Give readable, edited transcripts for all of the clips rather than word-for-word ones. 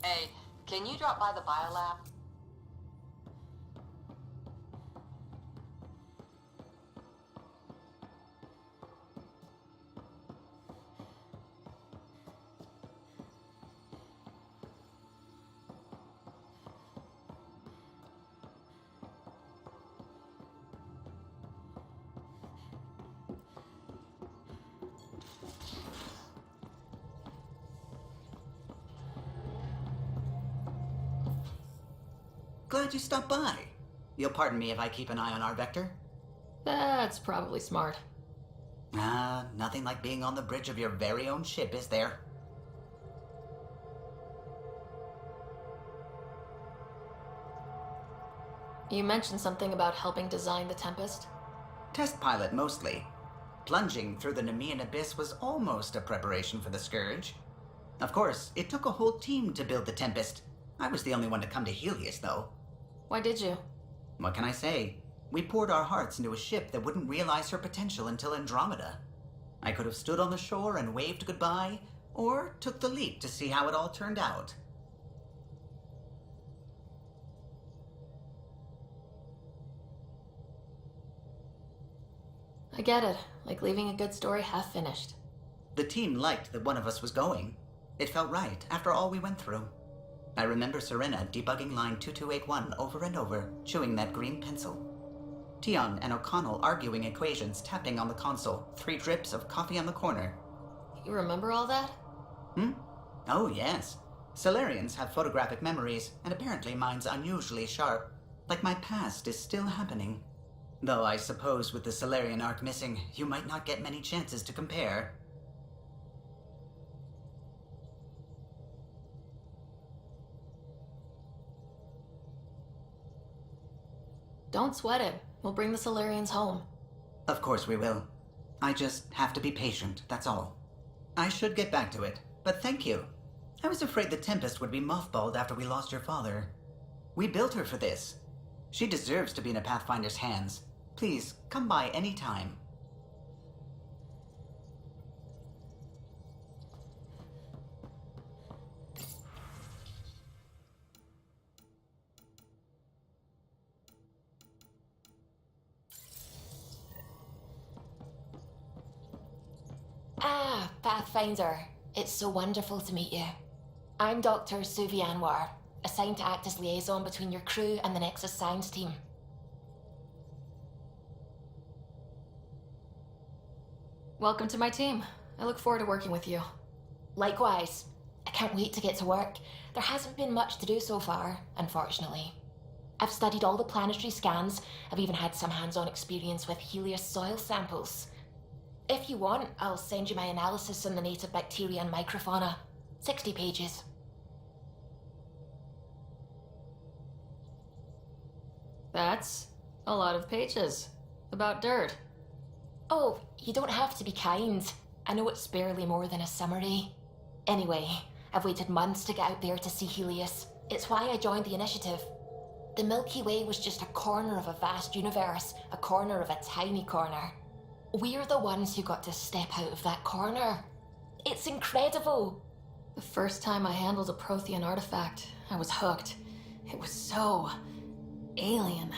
Hey, can you drop by the biolab? Glad you stopped by. You'll pardon me if I keep an eye on our vector? That's probably smart. Nothing like being on the bridge of your very own ship, is there? You mentioned something about helping design the Tempest? Test pilot, mostly. Plunging through the Nemean abyss was almost a preparation for the Scourge. Of course, it took a whole team to build the Tempest. I was the only one to come to Helios, though. Why did you? What can I say? We poured our hearts into a ship that wouldn't realize her potential until Andromeda. I could have stood on the shore and waved goodbye, or took the leap to see how it all turned out. I get it. Like leaving a good story half finished. The team liked that one of us was going. It felt right, after all we went through. I remember Serena debugging line 2281 over and over, chewing that green pencil. Tion and O'Connell arguing equations, tapping on the console, 3 drips of coffee on the corner. You remember all that? Oh, yes. Solarians have photographic memories, and apparently mine's unusually sharp. Like my past is still happening. Though I suppose with the Solarian arc missing, you might not get many chances to compare. Don't sweat it. We'll bring the Solarians home. Of course we will. I just have to be patient, that's all. I should get back to it, but thank you. I was afraid the Tempest would be mothballed after we lost your father. We built her for this. She deserves to be in a Pathfinder's hands. Please, come by any time. Ah, Pathfinder. It's so wonderful to meet you. I'm Dr. Suvi Anwar, assigned to act as liaison between your crew and the Nexus Science team. Welcome to my team. I look forward to working with you. Likewise. I can't wait to get to work. There hasn't been much to do so far, unfortunately. I've studied all the planetary scans. I've even had some hands-on experience with Helios soil samples. If you want, I'll send you my analysis on the native bacteria and microfauna. 60 pages. That's a lot of pages. About dirt. Oh, you don't have to be kind. I know it's barely more than a summary. Anyway, I've waited months to get out there to see Helios. It's why I joined the initiative. The Milky Way was just a corner of a vast universe, a corner of a tiny corner. We're the ones who got to step out of that corner. It's incredible. The first time I handled a Prothean artifact, I was hooked. It was so alien.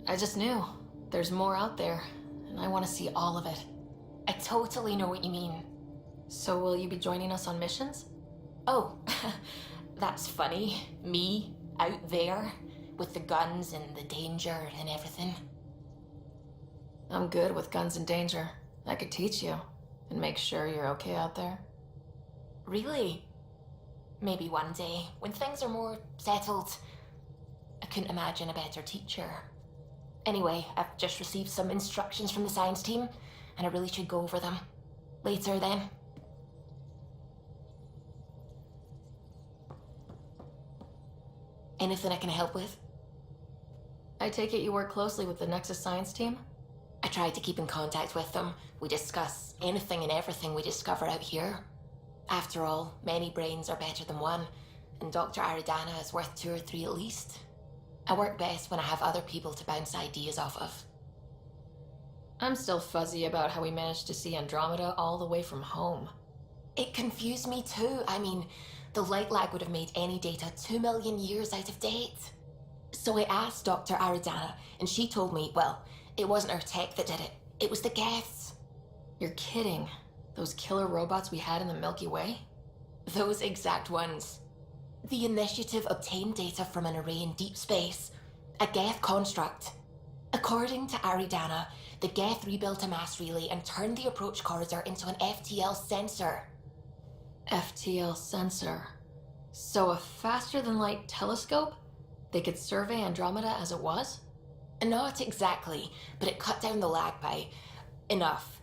I just knew there's more out there, and I want to see all of it. I totally know what you mean. So will you be joining us on missions? Oh, that's funny. Me, out there, with the guns and the danger and everything. I'm good with guns and danger. I could teach you and make sure you're okay out there. Really? Maybe one day, when things are more settled. I couldn't imagine a better teacher. Anyway, I've just received some instructions from the science team, and I really should go over them. Later, then. Anything I can help with? I take it you work closely with the Nexus Science team? I try to keep in contact with them. We discuss anything and everything we discover out here. After all, many brains are better than one, and Dr. Aridana is worth 2 or 3 at least. I work best when I have other people to bounce ideas off of. I'm still fuzzy about how we managed to see Andromeda all the way from home. It confused me too. I mean, The light lag would have made any data 2 million years out of date. So I asked Dr. Aridana, and she told me, well, it wasn't our tech that did it. It was the Geths. You're kidding. Those killer robots we had in the Milky Way? Those exact ones. The Initiative obtained data from an array in deep space, a Geth construct. According to Aridana, the Geth rebuilt a mass relay and turned the approach corridor into an FTL sensor. FTL sensor. So a faster-than-light telescope? They could survey Andromeda as it was? Not exactly, but it cut down the lag by enough.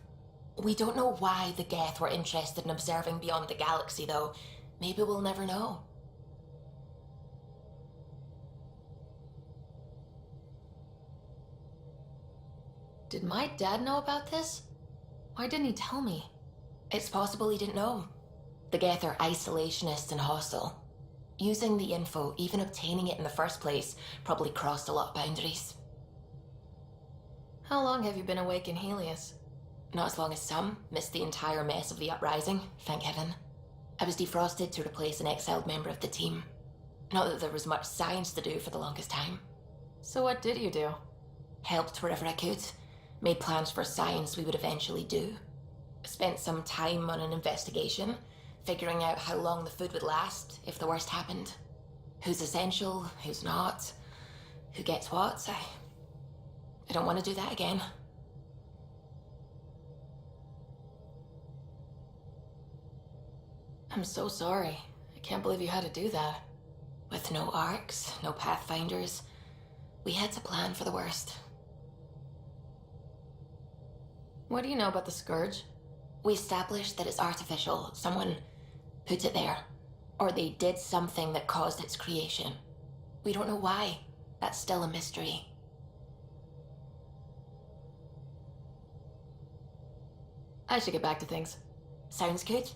We don't know why the Geth were interested in observing beyond the galaxy, though. Maybe we'll never know. Did my dad know about this? Why didn't he tell me? It's possible he didn't know. The Geth are isolationist and hostile. Using the info, even obtaining it in the first place, probably crossed a lot of boundaries. How long have you been awake in Helios? Not as long as some. Missed the entire mess of the uprising, thank heaven. I was defrosted to replace an exiled member of the team. Not that there was much science to do for the longest time. So what did you do? Helped wherever I could. Made plans for science we would eventually do. Spent some time on an investigation, figuring out how long the food would last if the worst happened. Who's essential, who's not, who gets what. I don't want to do that again. I'm so sorry. I can't believe you had to do that. With no arcs, no pathfinders, we had to plan for the worst. What do you know about the Scourge? We established that it's artificial. Someone put it there. Or they did something that caused its creation. We don't know why. That's still a mystery. I should get back to things. Sounds good.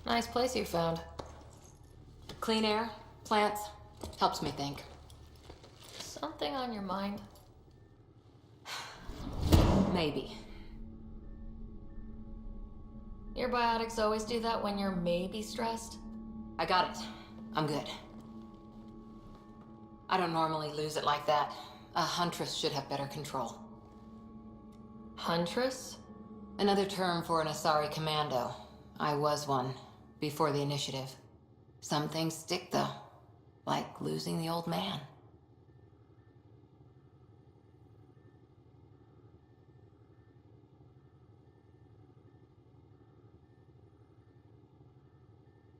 Nice place you found. Clean air, plants, helps me think. Something on your mind? Maybe. Your biotics always do that when you're maybe stressed? I got it. I'm good. I don't normally lose it like that. A huntress should have better control. Huntress? Another term for an Asari commando. I was one, before the initiative. Some things stick, though. Like losing the old man.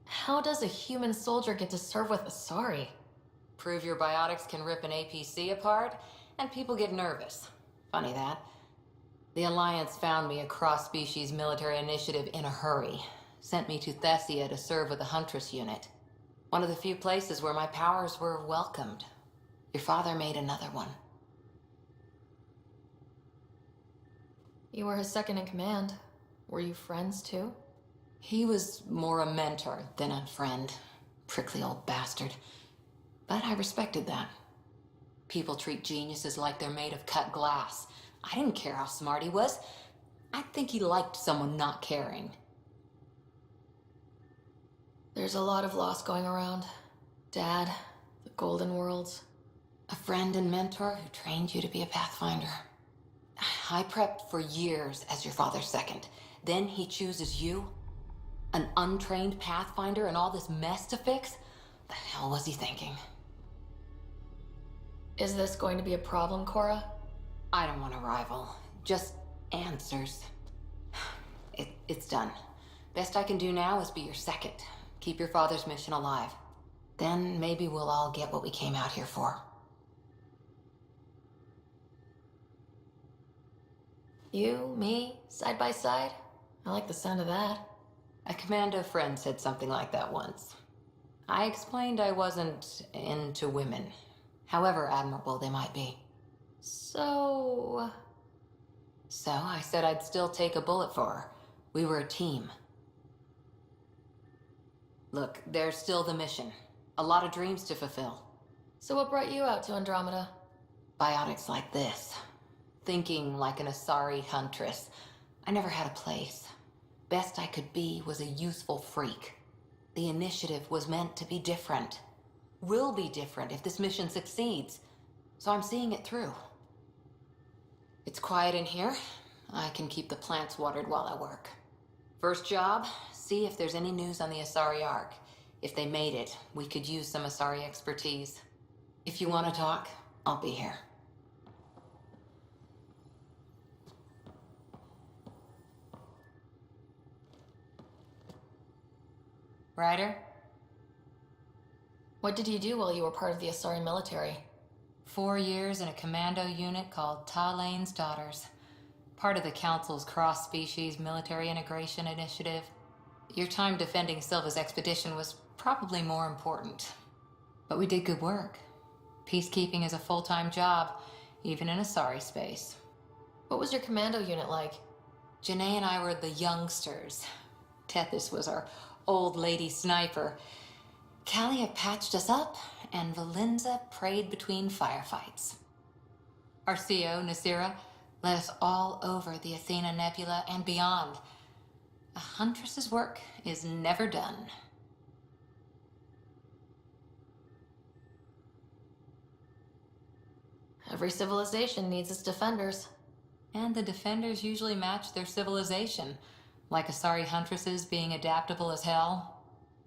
How does a human soldier get to serve with Asari? Prove your biotics can rip an APC apart, and people get nervous. Funny that. The Alliance found me a cross-species military initiative in a hurry. Sent me to Thessia to serve with the Huntress unit. One of the few places where my powers were welcomed. Your father made another one. You were his second in command. Were you friends too? He was more a mentor than a friend. Prickly old bastard. But I respected that. People treat geniuses like they're made of cut glass. I didn't care how smart he was. I think he liked someone not caring. There's a lot of loss going around. Dad, the Golden Worlds. A friend and mentor who trained you to be a Pathfinder. I prepped for years as your father's second. Then he chooses you? An untrained Pathfinder and all this mess to fix? The hell was he thinking? Is this going to be a problem, Cora? I don't want a rival. Just answers. It's done. Best I can do now is be your second. Keep your father's mission alive. Then maybe we'll all get what we came out here for. You, me, side by side? I like the sound of that. A commando friend said something like that once. I explained I wasn't into women, however admirable they might be. So I said I'd still take a bullet for her. We were a team. Look, there's still the mission. A lot of dreams to fulfill. So what brought you out to Andromeda? Biotics like this. Thinking like an Asari huntress. I never had a place. Best I could be was a useful freak. The initiative was meant to be different. Will be different if this mission succeeds. So I'm seeing it through. It's quiet in here. I can keep the plants watered while I work. First job, see if there's any news on the Asari Ark. If they made it, we could use some Asari expertise. If you want to talk, I'll be here. Ryder? What did you do while you were part of the Asari military? 4 years in a commando unit called Talane's Daughters. Part of the Council's cross-species military integration initiative. Your time defending Silva's expedition was probably more important. But we did good work. Peacekeeping is a full-time job, even in Asari space. What was your commando unit like? Janae and I were the youngsters. Tethys was our old lady sniper. Callia patched us up, and Valenza prayed between firefights. Our CO, Nasira, led us all over the Athena Nebula and beyond. A huntress's work is never done. Every civilization needs its defenders. And the defenders usually match their civilization, like Asari huntresses being adaptable as hell.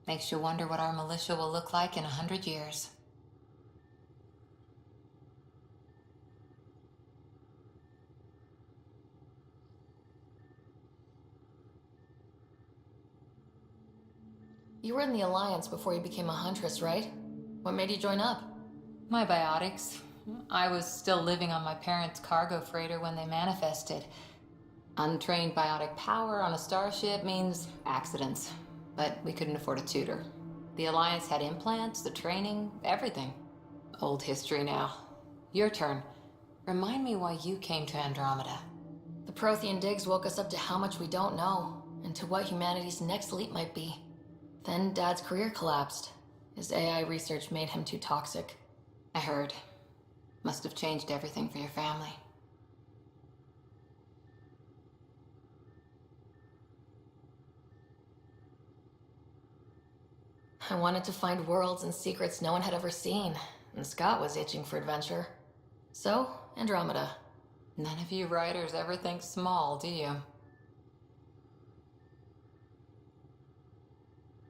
Makes you wonder what our militia will look like in 100 years. You were in the Alliance before you became a huntress, right? What made you join up? My biotics. I was still living on my parents' cargo freighter when they manifested. Untrained biotic power on a starship means accidents. But we couldn't afford a tutor. The Alliance had implants, the training, everything. Old history now. Your turn. Remind me why you came to Andromeda. The Prothean digs woke us up to how much we don't know, and to what humanity's next leap might be. Then Dad's career collapsed. His AI research made him too toxic. I heard. Must have changed everything for your family. I wanted to find worlds and secrets no one had ever seen, and Scott was itching for adventure. So, Andromeda. None of you writers ever think small, do you?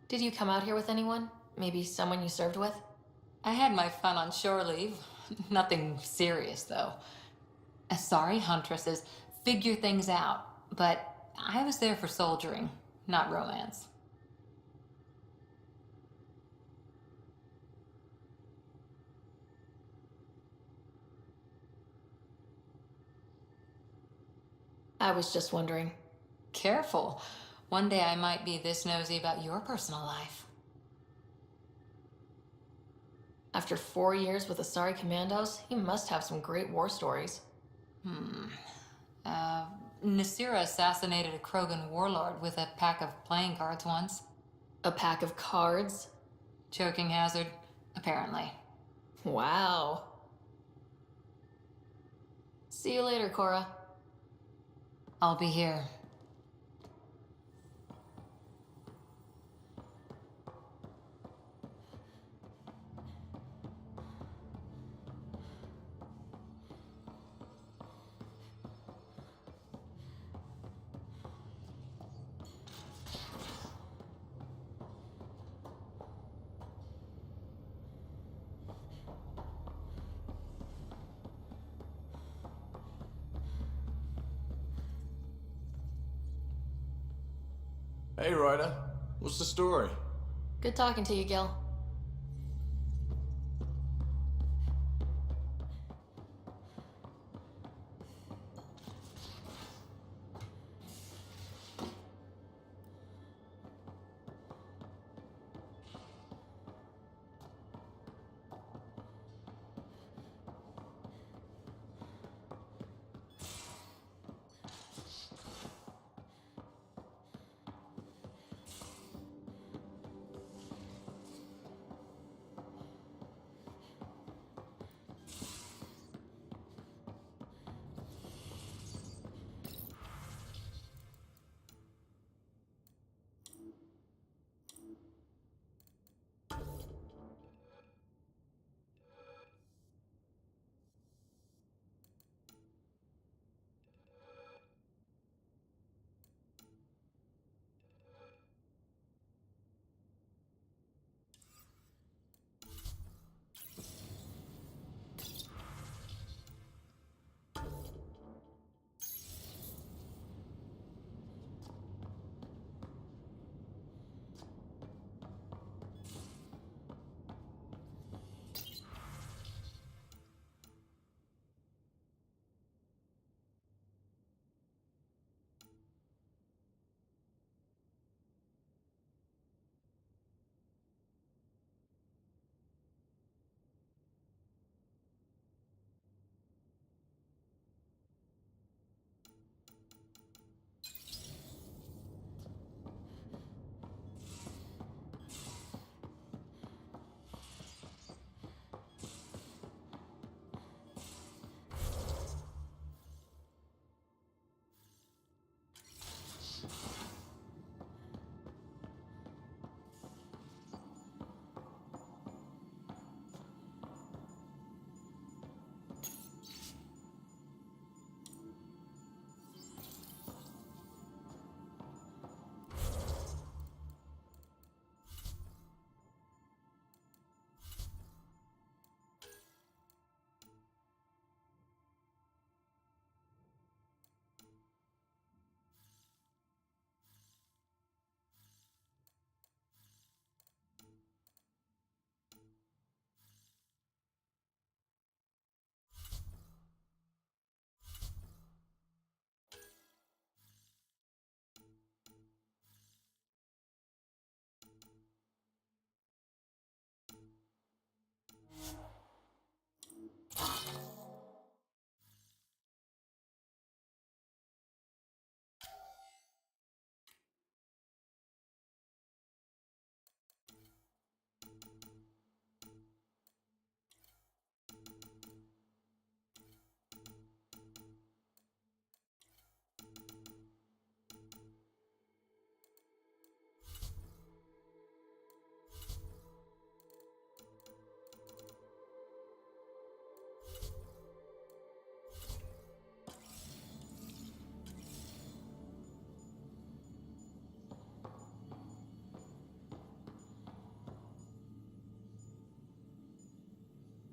Did you come out here with anyone? Maybe someone you served with? I had my fun on shore leave. Nothing serious, though. Asari huntresses figure things out, but I was there for soldiering, not romance. I was just wondering. Careful. One day I might be this nosy about your personal life. After 4 years with Asari Commandos, you must have some great war stories. Nasira assassinated a Krogan warlord with a pack of playing cards once. A pack of cards? Choking hazard, apparently. Wow. See you later, Cora. I'll be here. Hey, Ryder. What's the story? Good talking to you, Gil.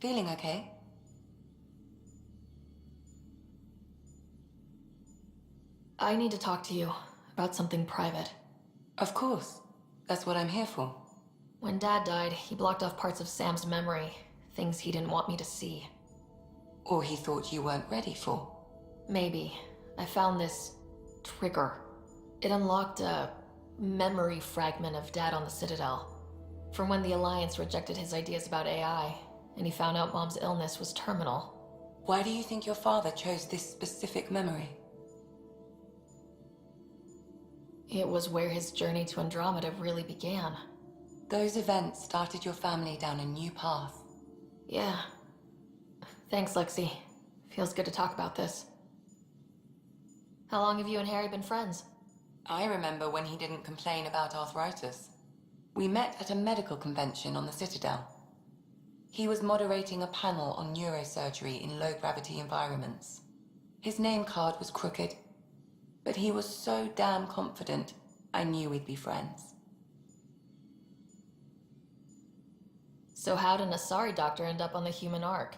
Feeling okay? I need to talk to you about something private. Of course. That's what I'm here for. When Dad died, he blocked off parts of Sam's memory, things he didn't want me to see. Or he thought you weren't ready for. Maybe. I found this trigger. It unlocked a memory fragment of Dad on the Citadel. From when the Alliance rejected his ideas about AI, and he found out Mom's illness was terminal. Why do you think your father chose this specific memory? It was where his journey to Andromeda really began. Those events started your family down a new path. Yeah. Thanks, Lexi. Feels good to talk about this. How long have you and Harry been friends? I remember when he didn't complain about arthritis. We met at a medical convention on the Citadel. He was moderating a panel on neurosurgery in low-gravity environments. His name card was crooked, but he was so damn confident, I knew we'd be friends. So how did an Asari doctor end up on the human ark?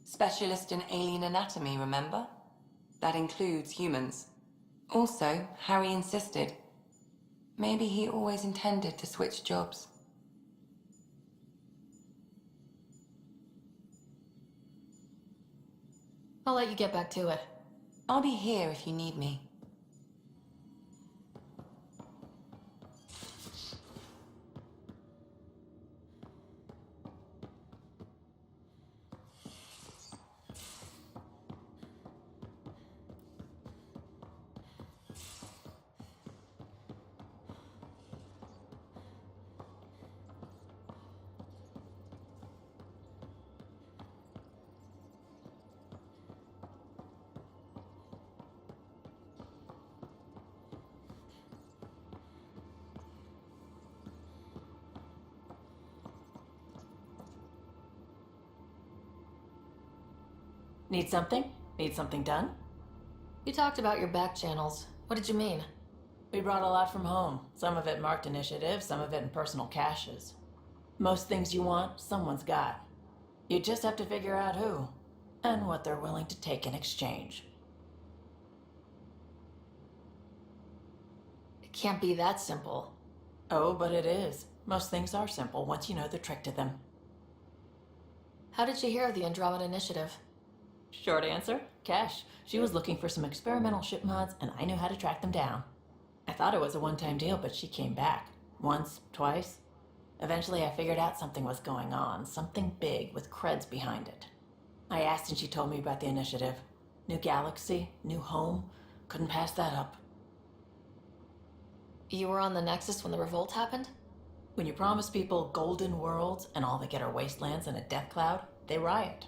Specialist in alien anatomy, remember? That includes humans. Also, Harry insisted. Maybe he always intended to switch jobs. I'll let you get back to it. I'll be here if you need me. Need something? Need something done? You talked about your back channels. What did you mean? We brought a lot from home. Some of it marked initiative, some of it in personal caches. Most things you want, someone's got. You just have to figure out who, and what they're willing to take in exchange. It can't be that simple. Oh, but it is. Most things are simple once you know the trick to them. How did you hear of the Andromeda Initiative? Short answer, Cash. She was looking for some experimental ship mods, and I knew how to track them down. I thought it was a one-time deal, but she came back. Once, twice. Eventually I figured out something was going on, something big with creds behind it. I asked and she told me about the initiative. New galaxy, new home. Couldn't pass that up. You were on the Nexus when the revolt happened? When you promise people golden worlds and all they get are wastelands and a death cloud, they riot.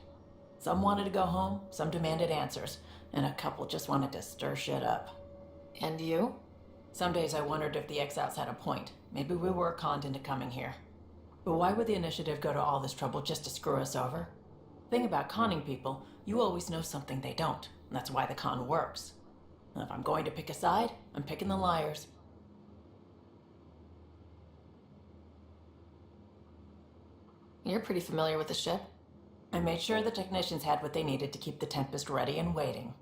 Some wanted to go home, some demanded answers, and a couple just wanted to stir shit up. And you? Some days I wondered if the exiles had a point. Maybe we were conned into coming here. But why would the initiative go to all this trouble just to screw us over? Thing about conning people, you always know something they don't. And that's why the con works. And if I'm going to pick a side, I'm picking the liars. You're pretty familiar with the ship. I made sure the technicians had what they needed to keep the Tempest ready and waiting.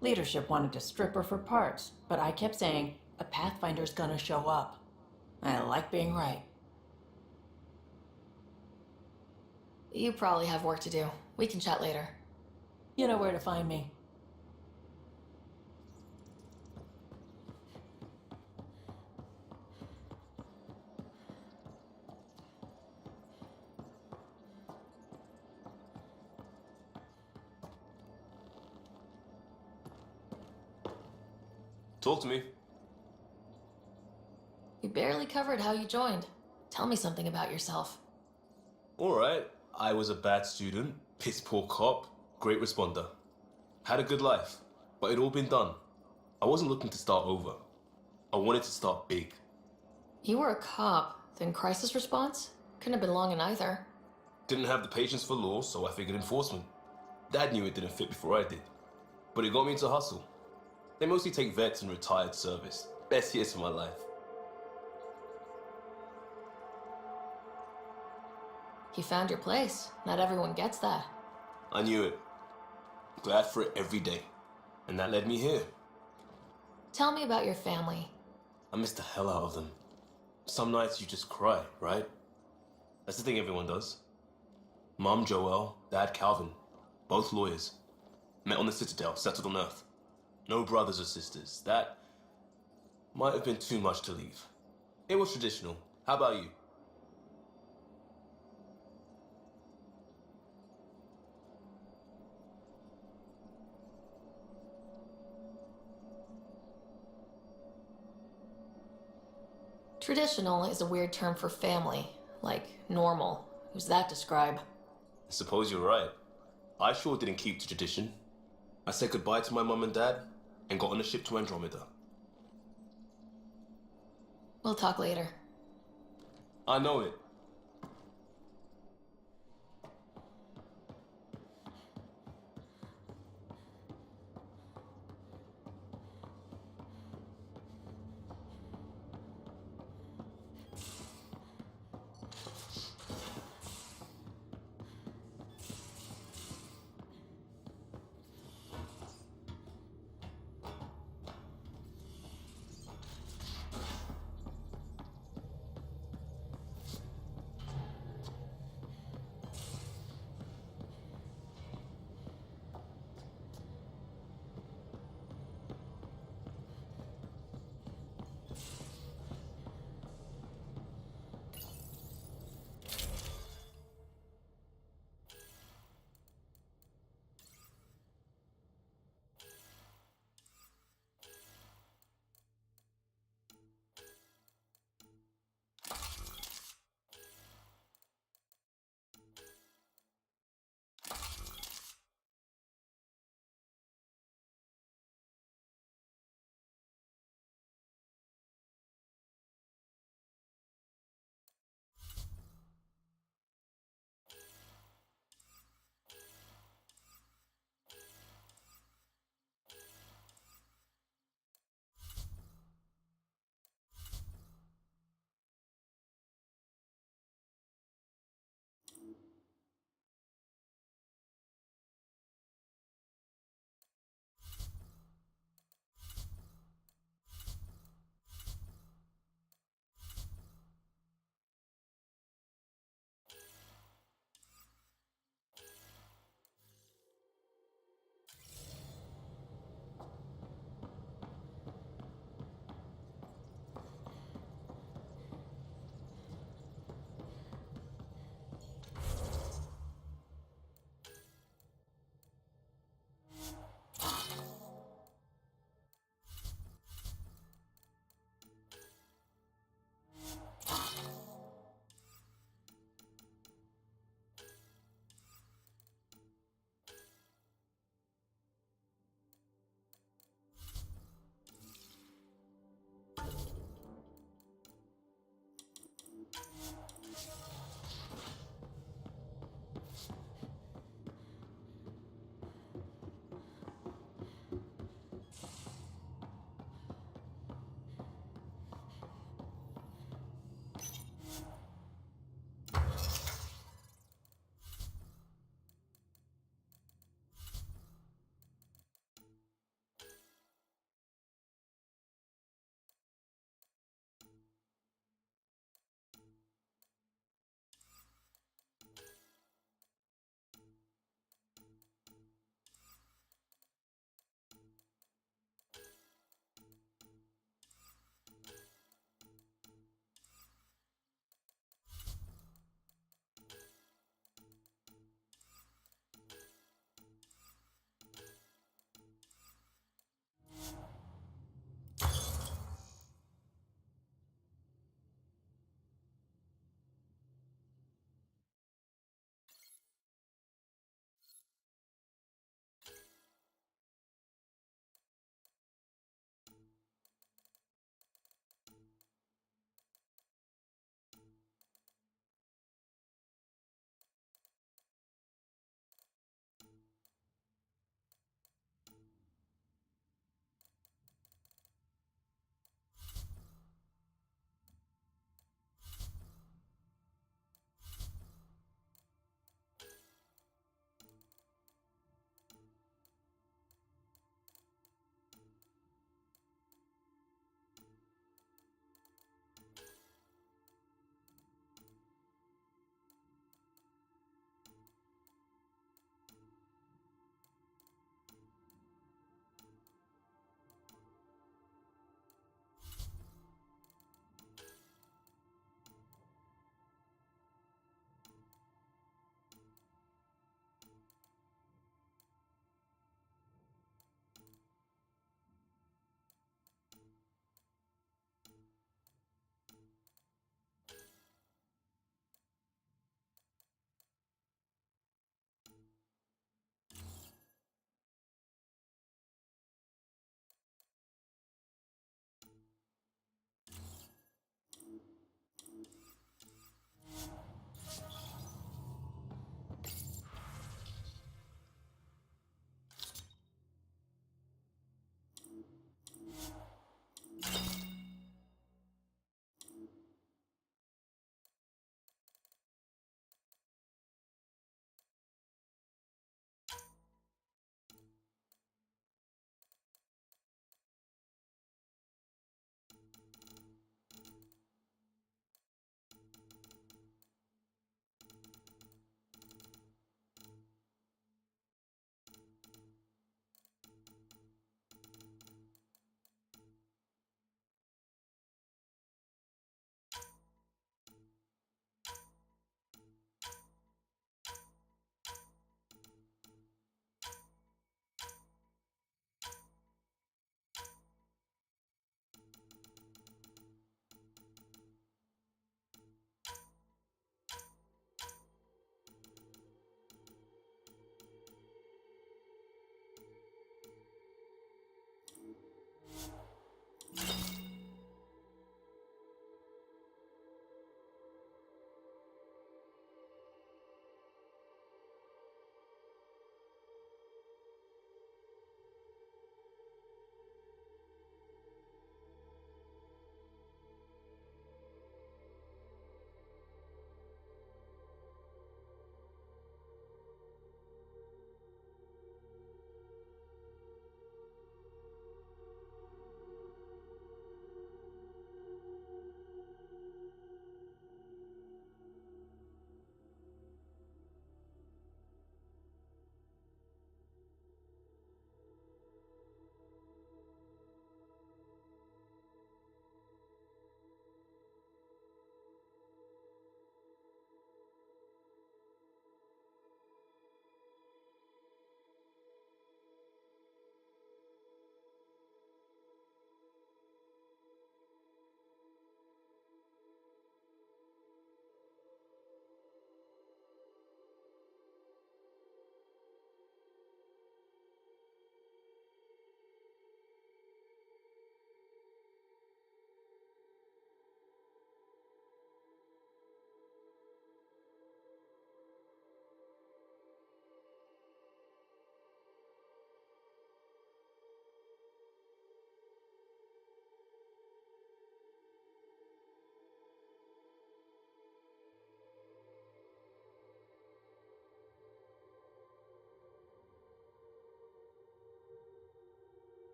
Leadership wanted to strip her for parts, but I kept saying, a Pathfinder's gonna show up. I like being right. You probably have work to do. We can chat later. You know where to find me. Talk to me. You barely covered how you joined. Tell me something about yourself. Alright, I was a bad student, piss poor cop, great responder. Had a good life, but it'd all been done. I wasn't looking to start over. I wanted to start big. You were a cop, then crisis response? Couldn't have been long in either. Didn't have the patience for law, so I figured enforcement. Dad knew it didn't fit before I did. But it got me into hustle. They mostly take vets and retired service. Best years of my life. You found your place. Not everyone gets that. I knew it. Glad for it every day. And that led me here. Tell me about your family. I miss the hell out of them. Some nights you just cry, right? That's the thing everyone does. Mom Joelle, Dad Calvin, both lawyers. Met on the Citadel, settled on Earth. No brothers or sisters. That might have been too much to leave. It was traditional. How about you? Traditional is a weird term for family, like normal. Who's that describe? I suppose you're right. I sure didn't keep to tradition. I said goodbye to my mum and dad and got on a ship to Andromeda. We'll talk later. I know it.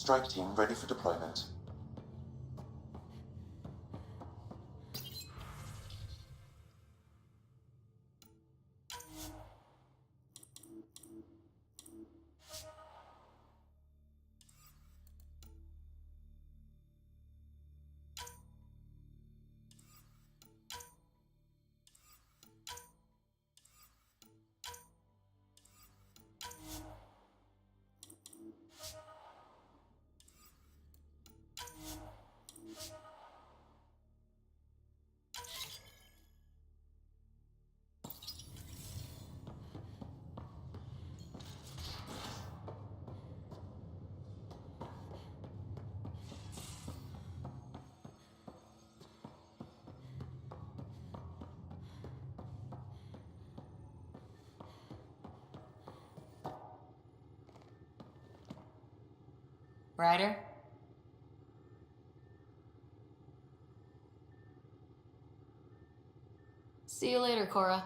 Strike team ready for deployment. Ryder? See you later, Cora.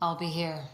I'll be here.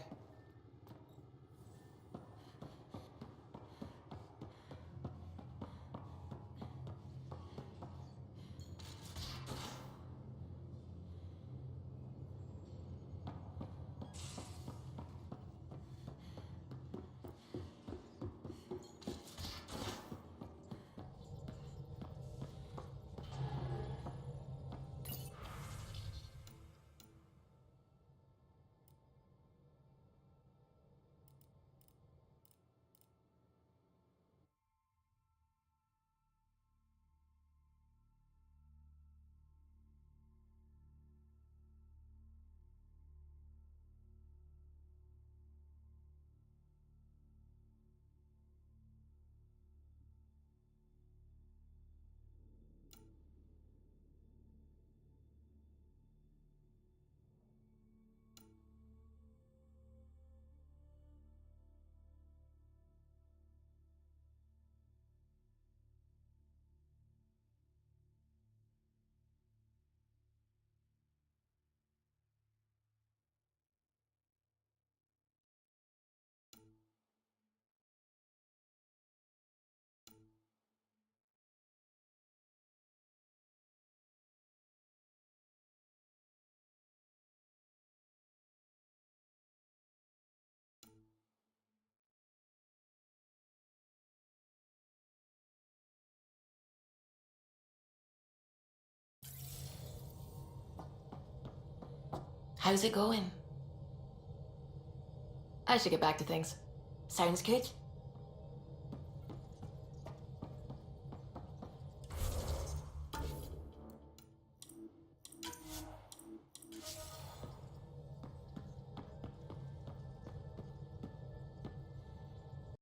How's it going? I should get back to things. Sounds good.